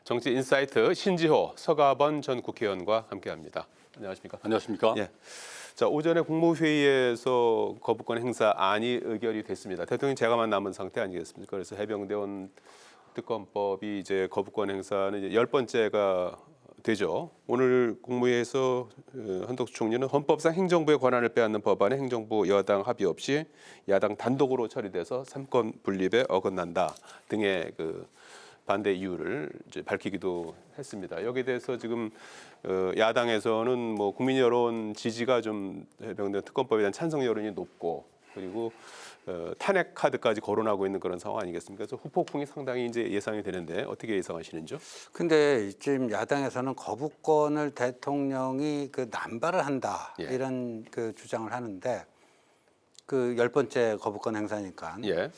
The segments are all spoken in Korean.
정치 인사이트 신지호 서가번 전 국회의원과 함께합니다. 안녕하십니까? 안녕하십니까? 예. 자, 오전에 국무회의에서 거부권 행사 안이 의결이 됐습니다. 대통령이 제가만 남은 상태 아니겠습니까? 그래서 해병대원 특검법이 이제 거부권 행사는 이제 10번째가 되죠. 오늘 국무회의에서 한덕수 총리는 헌법상 행정부의 권한을 빼앗는 법안에 행정부 여당 합의 없이 야당 단독으로 처리돼서 삼권 분립에 어긋난다 등의 그 반대 이유를 이제 밝히기도 했습니다. 여기에 대해서 지금 야당에서는 뭐 국민 여론 지지가 좀 해병대 특검법에 대한 찬성 여론이 높고 그리고 탄핵 카드까지 거론하고 있는 그런 상황 아니겠습니까? 그래서 후폭풍이 상당히 이제 예상이 되는데 어떻게 예상하시는지요? 근데 지금 야당에서는 거부권을 대통령이 그 남발을 한다 예. 이런 그 주장을 하는데 그 10번째 거부권 행사니까 예.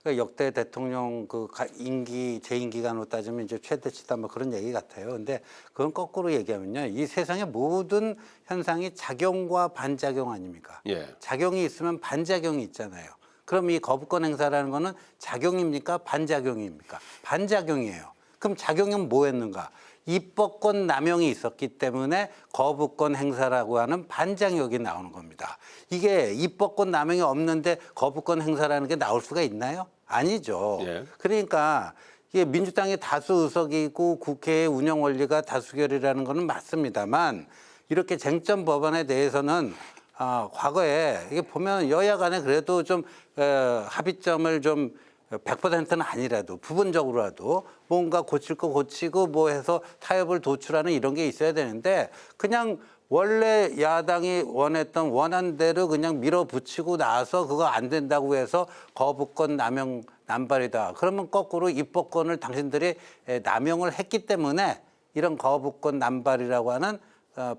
그러니까 역대 대통령 그 임기 재임 기간으로 따지면 이제 최대치다 뭐 그런 얘기 같아요. 근데 그건 거꾸로 얘기하면요, 이 세상의 모든 현상이 작용과 반작용 아닙니까? 예. 작용이 있으면 반작용이 있잖아요. 그럼 이 거부권 행사라는 거는 작용입니까? 반작용입니까? 반작용이에요. 그럼 작용은 뭐 했는가? 입법권 남용이 있었기 때문에 거부권 행사라고 하는 반작용이 나오는 겁니다. 이게 입법권 남용이 없는데 거부권 행사라는 게 나올 수가 있나요? 아니죠. 예. 그러니까 이게 민주당이 다수 의석이고 국회의 운영 원리가 다수결이라는 거는 맞습니다만 이렇게 쟁점 법안에 대해서는 과거에 이게 보면 여야 간에 그래도 좀 합의점을 좀 100%는 아니라도 부분적으로라도 뭔가 고칠 거 고치고 뭐 해서 타협을 도출하는 이런 게 있어야 되는데 그냥 원래 야당이 원한 대로 그냥 밀어붙이고 나서 그거 안 된다고 해서 거부권 남용 남발이다. 그러면 거꾸로 입법권을 당신들이 남용을 했기 때문에 이런 거부권 남발이라고 하는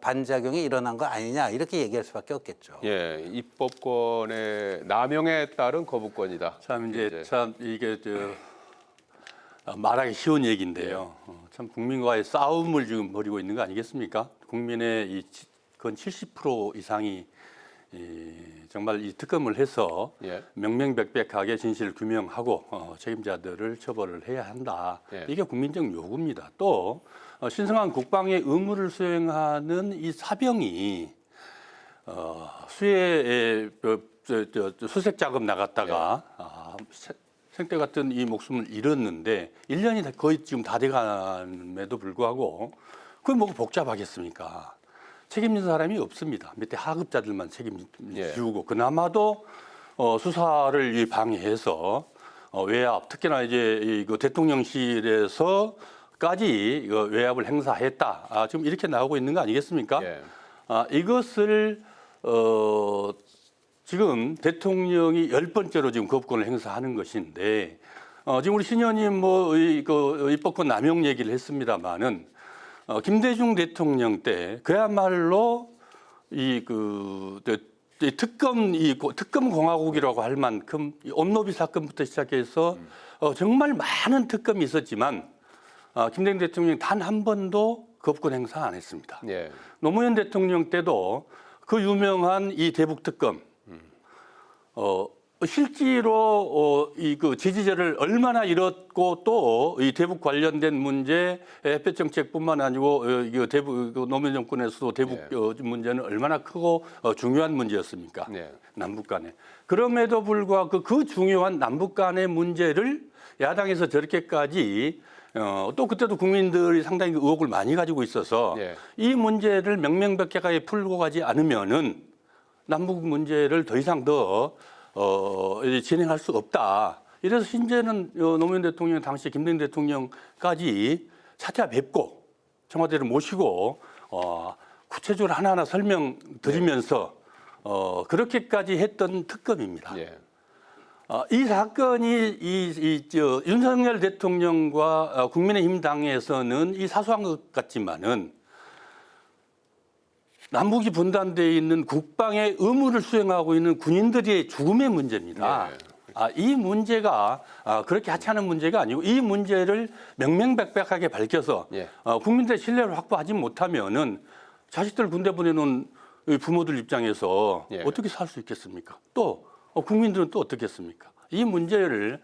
반작용이 일어난 거 아니냐 이렇게 얘기할 수밖에 없겠죠. 예, 입법권의 남용에 따른 거부권이다. 참 참 이게 말하기 쉬운 얘기인데요. 참 국민과의 싸움을 지금 벌이고 있는 거 아니겠습니까? 국민의 건 70% 이상이 정말 이 특검을 해서 예. 명명백백하게 진실을 규명하고 책임자들을 처벌을 해야 한다. 예. 이게 국민적 요구입니다. 또 신성한 국방의 의무를 수행하는 이 사병이 수해에 수색 작업 나갔다가 생떼 같은 이 목숨을 잃었는데 1년이 거의 지금 다 돼감에도 불구하고 그걸 뭐고 복잡하겠습니까? 책임진 사람이 없습니다. 밑에 하급자들만 책임지고 그나마도 수사를 방해해서 외압 특히나 이제 그 대통령실에서까지 외압을 행사했다. 지금 이렇게 나오고 있는 거 아니겠습니까? 예. 이것을 지금 대통령이 10번째로 지금 거부권을 행사하는 것인데 지금 우리 신 의원님 그 입법권 남용 얘기를 했습니다마는 김대중 대통령 때 그야말로 이 특검 공화국이라고 할 만큼 온노비 사건부터 시작해서 정말 많은 특검이 있었지만 김대중 대통령이 단 한 번도 거부권 행사 안 했습니다. 예. 노무현 대통령 때도 그 유명한 이 대북 특검 실제로 그 지지자를 얼마나 잃었고 또 이 대북 관련된 문제 햇볕 정책뿐만 아니고 대북 노무현 정권에서도 대북 문제는 얼마나 크고 중요한 문제였습니까? 네. 남북 간에. 그럼에도 불구하고 그 중요한 남북 간의 문제를 야당에서 저렇게까지 또 그때도 국민들이 상당히 의혹을 많이 가지고 있어서 예. 이 문제를 명명백백하게 풀고 가지 않으면은 남북 문제를 더 이상 진행할 수 없다. 이래서 이제는 노무현 대통령 당시 김대중 대통령까지 차차 뵙고 청와대를 모시고 구체적으로 하나하나 설명드리면서 그렇게까지 했던 특검입니다. 예. 이 사건이 윤석열 대통령과 국민의힘 당에서는 이 사소한 것 같지만은 남북이 분단되어 있는 국방의 의무를 수행하고 있는 군인들의 죽음의 문제입니다. 예. 이 문제가 그렇게 하찮은 문제가 아니고 이 문제를 명명백백하게 밝혀서 예. 국민들의 신뢰를 확보하지 못하면은 자식들 군대 보내놓은 부모들 입장에서 예. 어떻게 살 수 있겠습니까? 또 국민들은 또 어떻겠습니까? 이 문제를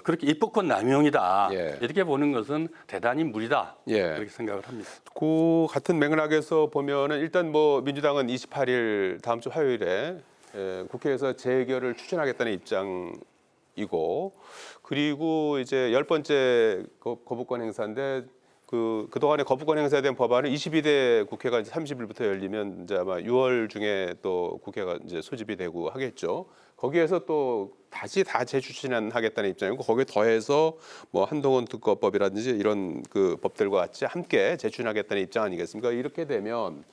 그렇게 입법권 남용이다. 예. 이렇게 보는 것은 대단히 무리다. 예. 그렇게 생각을 합니다. 그 같은 맥락에서 보면은 일단 뭐 민주당은 28일 다음 주 화요일에 국회에서 재결을 추진하겠다는 입장이고, 그리고 이제 10번째 거부권 행사인데 그동안에 거부권 행사에 대한 법안은 22대 국회가 이제 30일부터 열리면 이제 아마 6월 중에 또 국회가 이제 소집이 되고 하겠죠. 거기에서 또 다시 다 재추진하겠다는 입장이고, 거기에 더해서 뭐 한동훈 특검법이라든지 이런 그 법들과 같이 함께 재추진하겠다는 입장 아니겠습니까? 이렇게 되면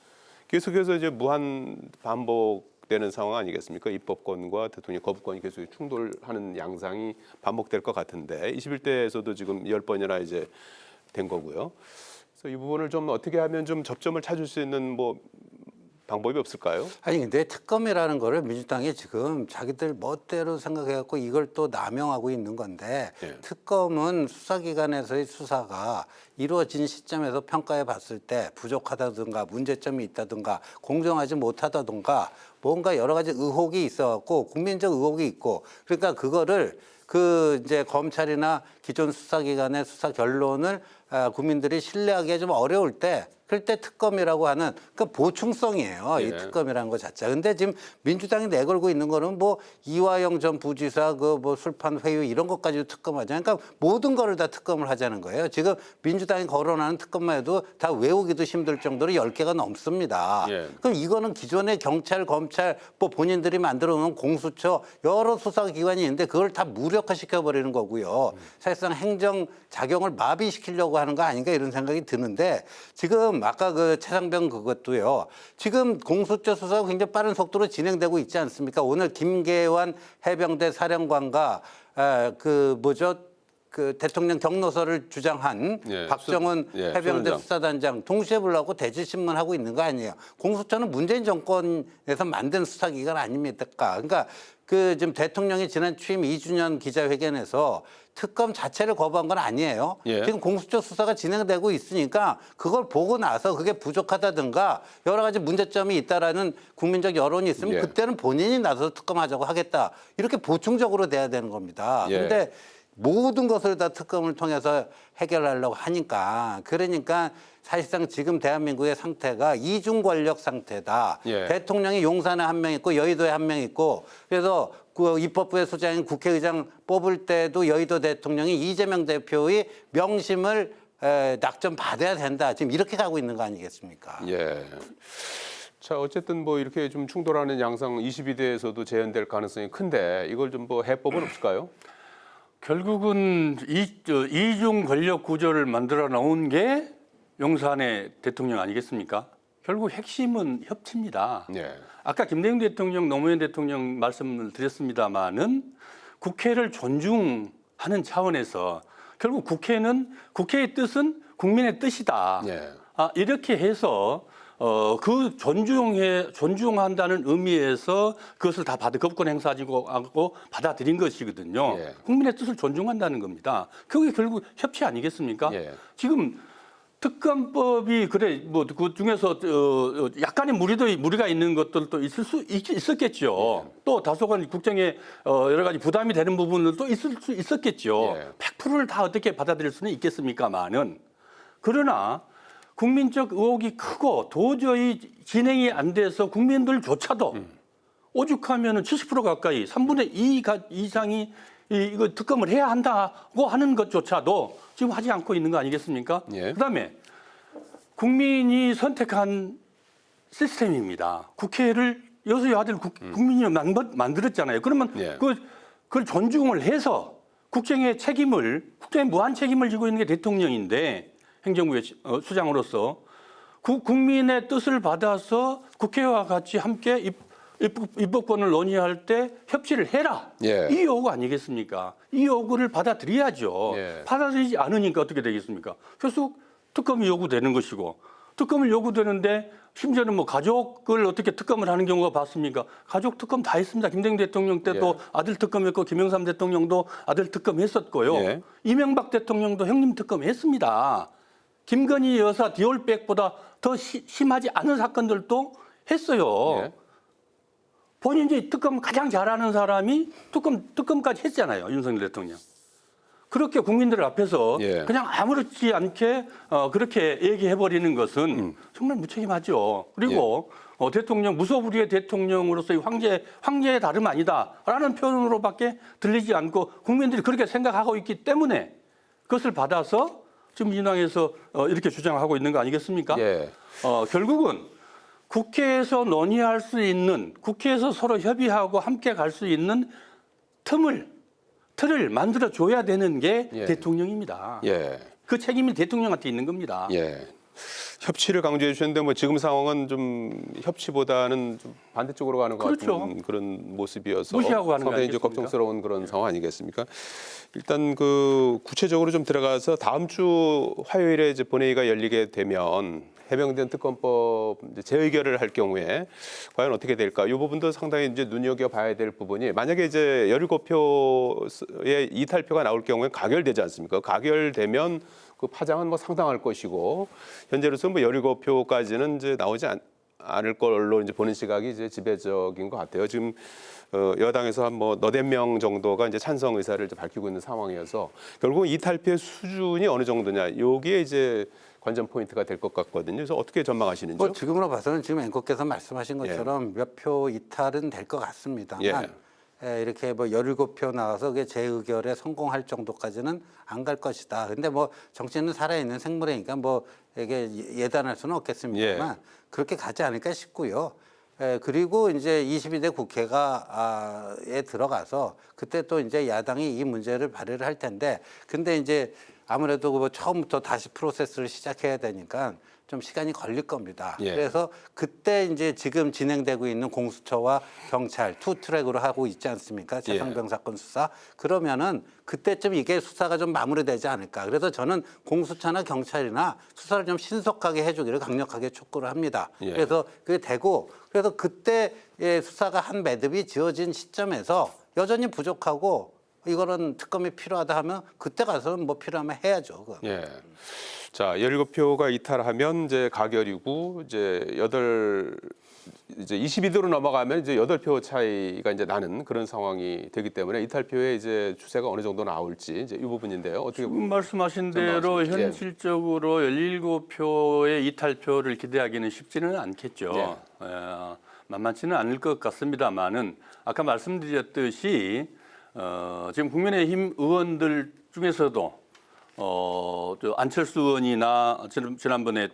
계속해서 이제 무한 반복되는 상황 아니겠습니까? 입법권과 대통령 거부권이 계속 충돌하는 양상이 반복될 것 같은데, 21대에서도 지금 10번이나 이제 된 거고요. 그래서 이 부분을 좀 어떻게 하면 좀 접점을 찾을 수 있는 뭐 방법이 없을까요? 아니 근데 특검이라는 거를 민주당이 지금 자기들 멋대로 생각해갖고 이걸 또 남용하고 있는 건데, 예. 특검은 수사기관에서의 수사가 이루어진 시점에서 평가해 봤을 때 부족하다든가 문제점이 있다든가 공정하지 못하다든가 뭔가 여러 가지 의혹이 있어갖고 국민적 의혹이 있고, 그러니까 그거를 그 이제 검찰이나 기존 수사기관의 수사 결론을 국민들이 신뢰하기가 좀 어려울 때, 그럴 때 특검이라고 하는 그 보충성이에요. 이 예. 특검이라는 것 자체가. 근데 지금 민주당이 내걸고 있는 거는 뭐 이화영 전 부지사 그 뭐 술판 회유 이런 것까지도 특검하잖아요. 그러니까 모든 거를 다 특검을 하자는 거예요. 지금 민주당이 거론하는 특검만 해도 다 외우기도 힘들 정도로 10개가 넘습니다. 예. 그럼 이거는 기존의 경찰, 검찰, 뭐 본인들이 만들어 놓은 공수처 여러 수사기관이 있는데 그걸 다 무력화시켜 버리는 거고요. 사실상 행정 작용을 마비시키려고 하는 거 아닌가 이런 생각이 드는데, 지금 아까 그 최상병 그것도요. 지금 공수처 수사가 굉장히 빠른 속도로 진행되고 있지 않습니까? 오늘 김계환 해병대 사령관과 그 대통령 경로서를 주장한 예, 박정훈 해병대 수단장. 수사단장 동시에 불러고 대질신문하고 있는 거 아니에요. 공수처는 문재인 정권에서 만든 수사기관 아닙니까? 그러니까 그 지금 대통령이 지난 취임 2주년 기자회견에서 특검 자체를 거부한 건 아니에요. 예. 지금 공수처 수사가 진행되고 있으니까 그걸 보고 나서 그게 부족하다든가 여러 가지 문제점이 있다라는 국민적 여론이 있으면 예. 그때는 본인이 나서서 특검하자고 하겠다. 이렇게 보충적으로 돼야 되는 겁니다. 예. 근데 모든 것을 다 특검을 통해서 해결하려고 하니까, 그러니까 사실상 지금 대한민국의 상태가 이중 권력 상태다. 예. 대통령이 용산에 한 명 있고 여의도에 한 명 있고, 그래서 그 입법부의 소장인 국회의장 뽑을 때도 여의도 대통령이 이재명 대표의 명심을 낙점 받아야 된다. 지금 이렇게 가고 있는 거 아니겠습니까? 예. 자, 어쨌든 뭐 이렇게 좀 충돌하는 양상 22대에서도 재현될 가능성이 큰데, 이걸 좀 뭐 해법은 없을까요? 결국은 이중 권력 구조를 만들어 놓은 게 용산의 대통령 아니겠습니까? 결국 핵심은 협치입니다. 예. 아까 김대중 대통령, 노무현 대통령 말씀을 드렸습니다마는 국회를 존중하는 차원에서 결국 국회의 뜻은 국민의 뜻이다. 예. 이렇게 해서 그 존중한다는 의미에서 그것을 다 거부권 행사하고 받아들인 것이거든요. 예. 국민의 뜻을 존중한다는 겁니다. 그게 결국 협치 아니겠습니까? 예. 지금 특검법이 그 중에서 약간의 무리가 있는 것들도 있었겠죠. 또 다소간 국정에 여러 가지 부담이 되는 부분들도 있을 수 있었겠죠. 예. 100%를 다 어떻게 받아들일 수는 있겠습니까만은, 그러나 국민적 의혹이 크고 도저히 진행이 안 돼서 국민들조차도 오죽하면은 70% 가까이 3분의 2 이상이 이거 특검을 해야 한다고 하는 것조차도 지금 하지 않고 있는 거 아니겠습니까? 예. 그다음에 국민이 선택한 시스템입니다. 국회를 여수야들 국민이 만들었잖아요. 그러면 예. 그걸 존중을 해서 국정의 무한 책임을 지고 있는 게 대통령인데, 행정부의 수장으로서 국민의 뜻을 받아서 국회와 같이 함께 입법권을 논의할 때 협치를 해라. 예. 이 요구 아니겠습니까? 이 요구를 받아들여야죠. 예. 받아들이지 않으니까 어떻게 되겠습니까? 계속 특검이 요구되는 것이고, 특검을 요구되는데 심지어는 뭐 가족을 어떻게 특검을 하는 경우가 봤습니까? 가족 특검 다 했습니다. 김대중 대통령 때도 예. 아들 특검했고, 김영삼 대통령도 아들 특검했었고요. 예. 이명박 대통령도 형님 특검했습니다. 김건희 여사 디올백보다 더 심하지 않은 사건들도 했어요. 예. 본인이 특검 가장 잘하는 사람이 특검까지 했잖아요. 윤석열 대통령. 그렇게 국민들 앞에서 예. 그냥 아무렇지 않게 그렇게 얘기해 버리는 것은 정말 무책임하죠. 그리고 대통령 무소불위의 대통령으로서의 황제의 다름 아니다라는 표현으로밖에 들리지 않고 국민들이 그렇게 생각하고 있기 때문에 그것을 받아서 지금 민주당에서 이렇게 주장하고 있는 거 아니겠습니까? 예. 결국은 국회에서 논의할 수 있는, 국회에서 서로 협의하고 함께 갈 수 있는 틀을 만들어 줘야 되는 게 예. 대통령입니다. 예. 그 책임이 대통령한테 있는 겁니다. 예. 협치를 강조해 주셨는데 뭐 지금 상황은 좀 협치보다는 좀 반대쪽으로 가는 것 그렇죠. 같은 그런 모습이어서 무시하고 하는 거 상당히 이제 아니겠습니까? 걱정스러운 그런 상황 아니겠습니까? 일단 그 구체적으로 좀 들어가서 다음 주 화요일에 이제 본회의가 열리게 되면 해병대원 특검법 이제 재의결을 할 경우에 과연 어떻게 될까? 이 부분도 상당히 이제 눈여겨봐야 될 부분이 만약에 이제 17표의 이탈표가 나올 경우에 가결되지 않습니까? 가결되면 그 파장은 뭐 상당할 것이고 현재로서 뭐 17표까지는 이제 나오지 않을 걸로 이제 보는 시각이 이제 지배적인 것 같아요. 지금 여당에서 한 뭐 너댓 명 정도가 이제 찬성 의사를 이제 밝히고 있는 상황이어서 결국 이탈표의 수준이 어느 정도냐, 여기에 이제 관전 포인트가 될 것 같거든요. 그래서 어떻게 전망하시는지요? 뭐 지금으로 봐서는 지금 앵커께서 말씀하신 것처럼 몇 표 이탈은 될 것 같습니다만 이렇게 뭐 17표 나와서 그게 재의결에 성공할 정도까지는 안 갈 것이다. 근데 뭐 정치는 살아있는 생물이니까 뭐 이게 예단할 수는 없겠습니다만 그렇게 가지 않을까 싶고요. 그리고 이제 22대 국회가에 들어가서 그때 또 이제 야당이 이 문제를 발의를 할 텐데 근데 이제 아무래도 뭐 처음부터 다시 프로세스를 시작해야 되니까 좀 시간이 걸릴 겁니다. 예. 그래서 그때 이제 지금 진행되고 있는 공수처와 경찰 투 트랙으로 하고 있지 않습니까? 최상병 사건 수사. 그러면은 그때쯤 이게 수사가 좀 마무리되지 않을까. 그래서 저는 공수처나 경찰이나 수사를 좀 신속하게 해주기를 강력하게 촉구를 합니다. 예. 그래서 그게 되고 그래서 그때 수사가 한 매듭이 지어진 시점에서 여전히 부족하고 이거는 특검이 필요하다 하면 그때 가서는 뭐 필요하면 해야죠. 그건. 예. 자, 17표가 이탈하면 이제 가결이고 이제 22도로 넘어가면 이제 8표 차이가 이제 나는 그런 상황이 되기 때문에 이탈표의 이제 추세가 어느 정도 나올지 이제 이 부분인데요. 어떻게 지금 말씀하신 대로 전망하십니까? 현실적으로 17표의 이탈표를 기대하기는 쉽지는 않겠죠. 만만치는 않을 것 같습니다만은 아까 말씀드렸듯이 지금 국민의힘 의원들 중에서도 저 안철수 의원이나 지난번에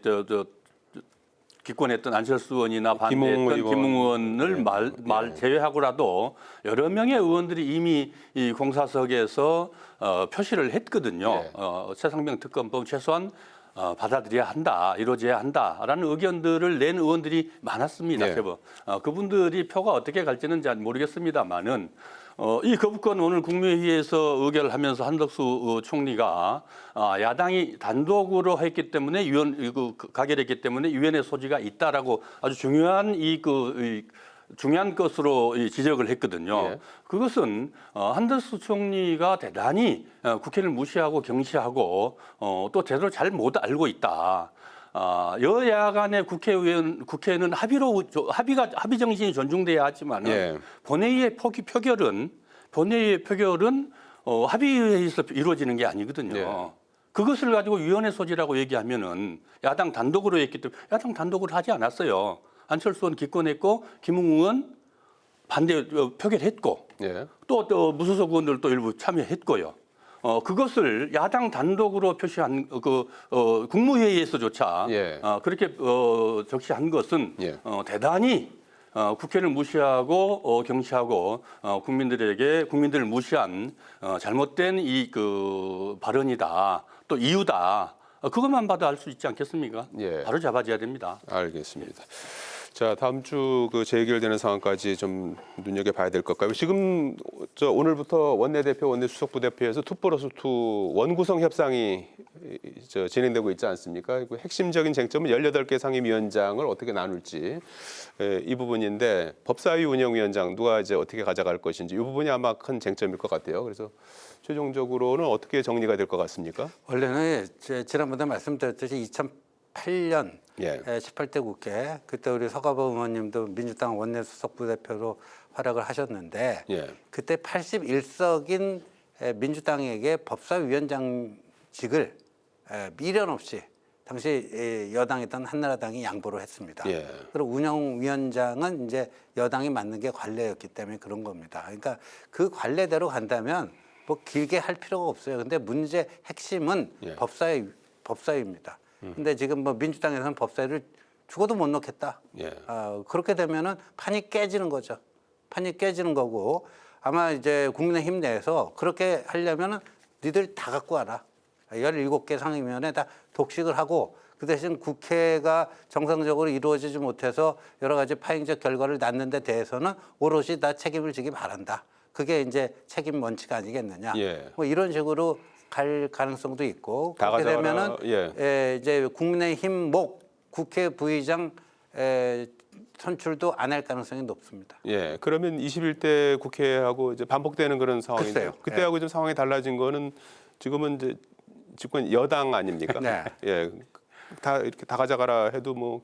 기권했던 안철수 의원이나 반대했던 김웅 의원을 제외하고라도 여러 명의 의원들이 이미 이 공사석에서 표시를 했거든요. 최상병 특검법 최소한 받아들여야 한다, 이루어져야 한다라는 의견들을 낸 의원들이 많았습니다. 제법. 그분들이 표가 어떻게 갈지는 잘 모르겠습니다만은 이 거부권 오늘 국무회의에서 의결하면서 한덕수 총리가 야당이 단독으로 했기 때문에 가결했기 때문에 위원회 소지가 있다라고 아주 중요한 중요한 것으로 지적을 했거든요. 그것은 한덕수 총리가 대단히 국회를 무시하고 경시하고 또 제대로 잘 못 알고 있다. 여야 간의 국회는 합의 정신이 존중돼야 하지만 본회의의 표결은 합의회에서 이루어지는 게 아니거든요. 그것을 가지고 위원회 소지라고 얘기하면은 야당 단독으로 했기 때문에 야당 단독으로 하지 않았어요. 안철수 의원 기권했고 김웅 의원 반대 표결했고 또 무소속 의원들도 일부 참여했고요. 그것을 야당 단독으로 표시한 국무회의에서조차 그렇게 적시한 것은 대단히 국회를 무시하고 경시하고 국민들을 무시한 잘못된 발언이다. 또 이유다. 그것만 봐도 알 수 있지 않겠습니까? 바로 잡아줘야 됩니다. 알겠습니다. 자, 다음 주 그 재결되는 상황까지 좀 눈여겨봐야 될 것 같고요. 지금 오늘부터 원내대표, 원내수석부대표에서 2+2 원구성 협상이 진행되고 있지 않습니까? 그 핵심적인 쟁점은 18개 상임위원장을 어떻게 나눌지 이 부분인데 법사위 운영위원장 누가 이제 어떻게 가져갈 것인지 이 부분이 아마 큰 쟁점일 것 같아요. 그래서 최종적으로는 어떻게 정리가 될 것 같습니까? 원래는 지난번에 말씀드렸듯이 2008년 18대 국회 그때 우리 서가범 의원님도 민주당 원내수석부대표로 활약을 하셨는데 그때 81석인 민주당에게 법사위원장직을 미련 없이 당시 여당이던 한나라당이 양보를 했습니다. 예. 그리고 운영위원장은 이제 여당이 맡는 게 관례였기 때문에 그런 겁니다. 그러니까 그 관례대로 간다면 뭐 길게 할 필요가 없어요. 근데 문제 핵심은 예. 법사위입니다. 근데 지금 뭐 민주당에서는 법사위를 죽어도 못 넣겠다. 예. 그렇게 되면은 판이 깨지는 거죠. 판이 깨지는 거고 아마 이제 국민의힘 내에서 그렇게 하려면은 니들 다 갖고 와라. 17개 상임위원회 다 독식을 하고 그 대신 국회가 정상적으로 이루어지지 못해서 여러 가지 파행적 결과를 낳는 데 대해서는 오롯이 다 책임을 지기 바란다. 그게 이제 책임 원칙 아니겠느냐. 예. 뭐 이런 식으로 갈 가능성도 있고 다 그렇게 가져가라. 되면은 이제 국민의힘 목 국회 부의장 선출도 안 할 가능성이 높습니다. 예. 그러면 21대 국회하고 이제 반복되는 그런 상황인데 글쎄요. 그때하고 좀 상황이 달라진 거는 지금은 이제 집권 여당 아닙니까? 네. 예. 다 이렇게 다 가져가라 해도 뭐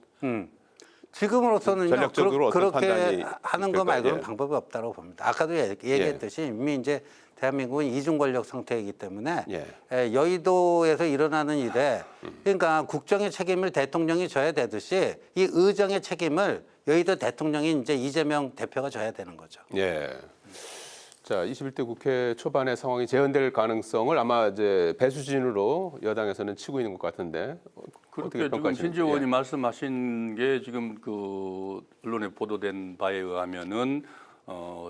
지금으로서는 전략적으로 어떤 그렇게 판단이 하는 거 있을까요? 말고는 예. 방법이 없다고 봅니다. 아까도 얘기했듯이 이미 이제 대한민국은 이중 권력 상태이기 때문에 예. 여의도에서 일어나는 일에 그러니까 국정의 책임을 대통령이 져야 되듯이 이 의정의 책임을 여의도 대통령이 이제 이재명 대표가 져야 되는 거죠. 예. 자, 21대 국회 초반에 상황이 재현될 가능성을 아마 이제 배수진으로 여당에서는 치고 있는 것 같은데 그렇게 어떻게 지금 평가하십니까? 신재 의원이 말씀하신 게 지금 그 언론에 보도된 바에 의하면은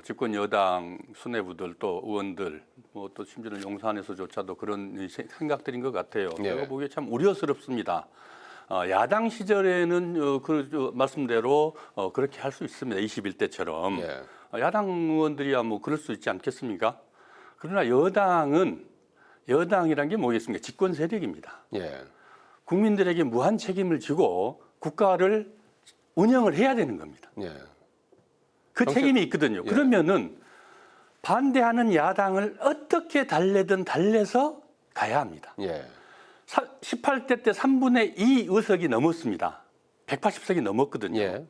집권 여당 수뇌부들 또 의원들 뭐 또 심지어는 용산에서조차도 그런 생각들인 것 같아요. 예. 제가 보기에 참 우려스럽습니다. 야당 시절에는 말씀대로 그렇게 할 수 있습니다. 21대처럼. 예. 야당 의원들이야 뭐 그럴 수 있지 않겠습니까? 그러나 여당이란 게 뭐겠습니까? 집권 세력입니다. 예. 국민들에게 무한 책임을 지고 국가를 운영을 해야 되는 겁니다. 예. 그 책임이 있거든요. 예. 그러면은 반대하는 야당을 어떻게 달래든 달래서 가야 합니다. 예. 18대 때 3분의 2 의석이 넘었습니다. 180석이 넘었거든요. 예.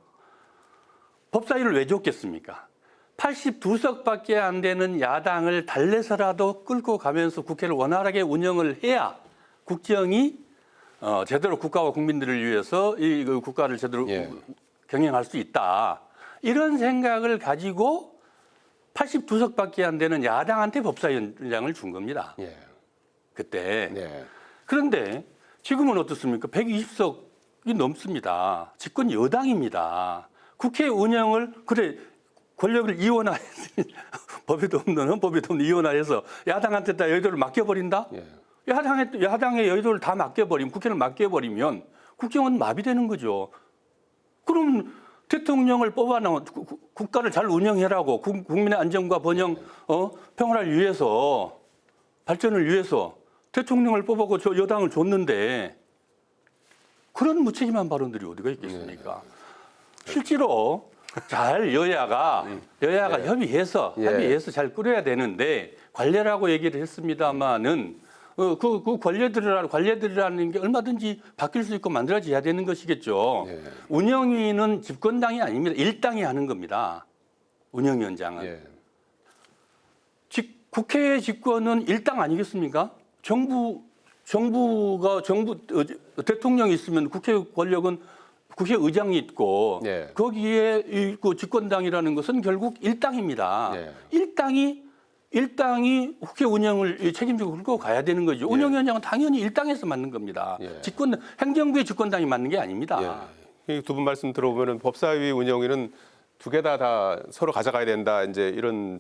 법사위를 왜 줬겠습니까? 82석밖에 안 되는 야당을 달래서라도 끌고 가면서 국회를 원활하게 운영을 해야 국정이 제대로 국가와 국민들을 위해서 이 국가를 제대로 예. 경영할 수 있다. 이런 생각을 가지고 82석밖에 안 되는 야당한테 법사위원장을 준 겁니다. 예. 그때. 예. 그런데 지금은 어떻습니까? 120석이 넘습니다. 집권 여당입니다. 국회 운영을 권력을 이원화해서 법에도 없는 헌법에도 없는 이원화해서 야당한테 다 여의도를 맡겨버린다? 예. 야당의 여의도를 다 맡겨버리면 국회를 맡겨버리면 국정은 마비되는 거죠. 그럼 대통령을 뽑아놓은 국가를 잘 운영해라고 국민의 안정과 번영, 평화를 위해서 발전을 위해서 대통령을 뽑아고 저 여당을 줬는데 그런 무책임한 발언들이 어디가 있겠습니까? 실제로 잘 여야가 협의해서 잘 꾸려야 되는데 관례라고 얘기를 했습니다마는 그 관례들이라는 게 얼마든지 바뀔 수 있고 만들어져야 되는 것이겠죠. 예. 운영위는 집권당이 아닙니다. 일당이 하는 겁니다. 운영위원장은. 예. 국회의 집권은 일당 아니겠습니까? 대통령이 있으면 국회 권력은 국회의장이 있고 예. 거기에 그 집권당이라는 것은 결국 일당입니다. 예. 일당이 국회 운영을 책임지고 끌고 가야 되는 거죠. 운영위원장은 당연히 일당에서 맡는 겁니다. 예. 행정부의 집권당이 맡는 게 아닙니다. 예. 두 분 말씀 들어보면은 법사위 운영위는 두 개 다 서로 가져가야 된다 이제 이런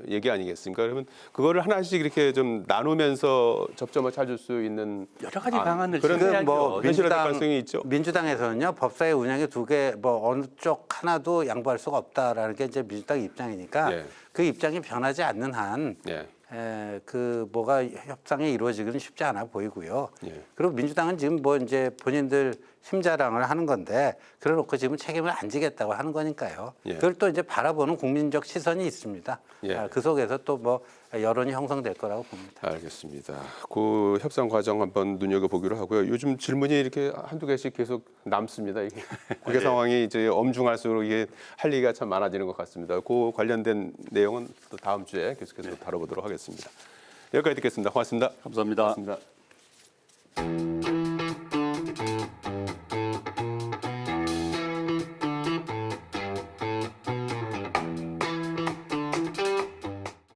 얘기 아니겠습니까? 그러면 그거를 하나씩 이렇게 좀 나누면서 접점을 찾을 수 있는 여러 가지 방안을 그런 제시해야죠. 현실화될 가능성이 있죠. 민주당에서는요 법사위 운영이 두 개 뭐 어느 쪽 하나도 양보할 수가 없다라는 게 이제 민주당 입장이니까 예. 그 입장이 변하지 않는 한 예. 그 뭐가 협상이 이루어지기는 쉽지 않아 보이고요. 예. 그리고 민주당은 지금 뭐 이제 본인들 심자랑을 하는 건데 그래놓고 지금 책임을 안 지겠다고 하는 거니까요. 예. 그걸 또 이제 바라보는 국민적 시선이 있습니다. 예. 그 속에서 또 뭐 여론이 형성될 거라고 봅니다. 알겠습니다. 그 협상 과정 한번 눈여겨보기로 하고요. 요즘 질문이 이렇게 한두 개씩 계속 남습니다. 이게 국회 상황이 이제 엄중할수록 이게 할 얘기가 참 많아지는 것 같습니다. 그 관련된 내용은 또 다음 주에 계속해서 다뤄보도록 하겠습니다. 여기까지 듣겠습니다. 고맙습니다. 감사합니다. 고맙습니다.